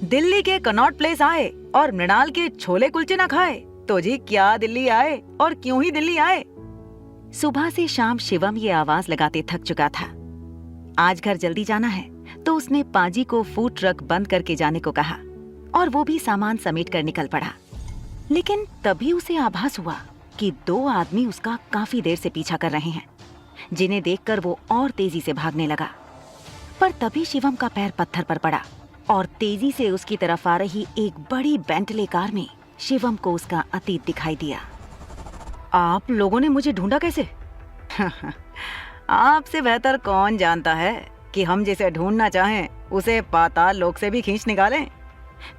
दिल्ली के Connaught place आए और मृणाल के छोले कुलचे ना खाए तो जी क्या दिल्ली आए और क्यों ही दिल्ली आए। सुबह से शाम शिवम ये आवाज लगाते थक चुका था। आज घर जल्दी जाना है तो उसने पाजी को फूड ट्रक बंद करके जाने को कहा और वो भी सामान समेट कर निकल पड़ा। लेकिन तभी उसे आभास हुआ कि दो आदमी उसका काफी देर से पीछा कर रहे हैं, जिन्हें देखकर वो और तेजी से भागने लगा। पर तभी शिवम का पैर पत्थर पर पड़ा और तेजी से उसकी तरफ आ रही एक बड़ी बेंटले कार में शिवम को उसका अतीत दिखाई दिया। आप लोगों ने मुझे ढूंढा कैसे? आपसे बेहतर कौन जानता है कि हम जिसे ढूंढना चाहें उसे पाताल लोक से भी खींच निकालें।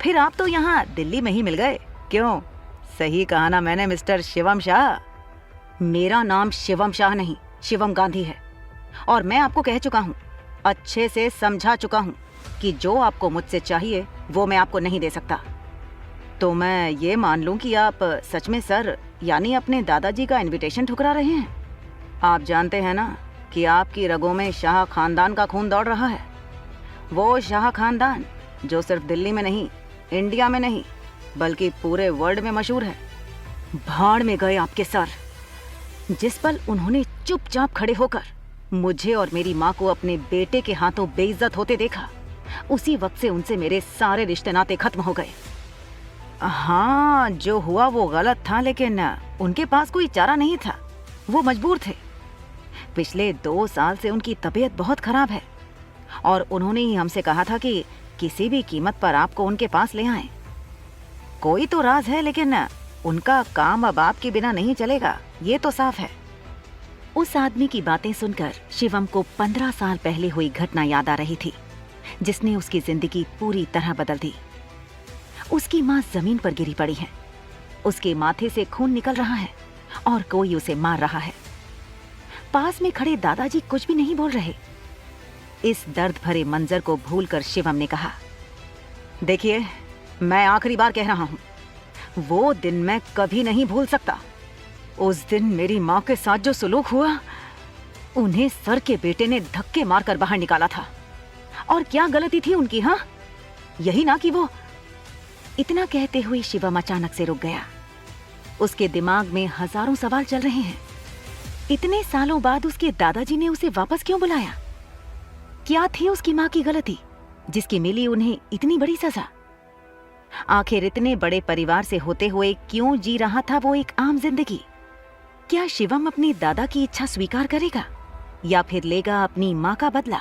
फिर आप तो यहाँ दिल्ली में ही मिल गए। क्यों, सही कहा ना मैंने मिस्टर शिवम शाह? मेरा नाम शिवम शाह नहीं, शिवम गांधी है। और मैं आपको कह चुका हूँ, अच्छे से समझा चुका हूँ कि जो आपको मुझसे चाहिए वो मैं आपको नहीं दे सकता। तो मैं ये मान लूँ कि आप सच में सर यानी अपने दादाजी का इनविटेशन ठुकरा रहे हैं। आप जानते हैं ना कि आपकी रगों में शाह खानदान का खून दौड़ रहा है। वो शाह खानदान जो सिर्फ दिल्ली में नहीं, इंडिया में नहीं, बल्कि पूरे वर्ल्ड में मशहूर है। भाड़ में गए आपके सर। जिस पल उन्होंने चुपचाप खड़े होकर मुझे और मेरी माँ को अपने बेटे के हाथों बेइज्जत होते देखा, उसी वक्त से उनसे मेरे सारे रिश्ते नाते खत्म हो गए। हाँ, जो हुआ वो गलत था, लेकिन उनके पास कोई चारा नहीं था। वो मजबूर थे। पिछले 2 साल से उनकी तबीयत बहुत खराब है और उन्होंने ही हमसे कहा था कि किसी भी कीमत पर आपको उनके पास ले आएं। कोई तो राज है, लेकिन उनका काम अब आपके बिना नहीं चलेगा, ये तो साफ है। उस आदमी की बातें सुनकर शिवम को 15 साल पहले हुई घटना याद आ रही थी, जिसने उसकी जिंदगी पूरी तरह बदल दी। उसकी माँ जमीन पर गिरी पड़ी है, उसके माथे से खून निकल रहा है और कोई उसे मार रहा है। पास में खड़े दादाजी कुछ भी नहीं बोल रहे। इस दर्द भरे मंजर को भूलकर शिवम ने कहा, देखिए, मैं आखिरी बार कह रहा हूं, वो दिन मैं कभी नहीं भूल सकता। उस दिन मेरी माँ के साथ जो सुलूक हुआ, उन्हें सर के बेटे ने धक्के मारकर बाहर निकाला था। और क्या गलती थी उनकी? हाँ, यही ना कि वो। इतना कहते हुए शिवम अचानक से रुक गया। उसके दिमाग में हजारों सवाल चल रहे हैं। इतने सालों बाद उसके दादाजी ने उसे वापस क्यों बुलाया? क्या थी उसकी माँ की गलती जिसकी मिली उन्हें इतनी बड़ी सजा? आखिर इतने बड़े परिवार से होते हुए क्यों जी रहा था वो एक आम जिंदगी? क्या शिवम अपने दादा की इच्छा स्वीकार करेगा या फिर लेगा अपनी माँ का बदला?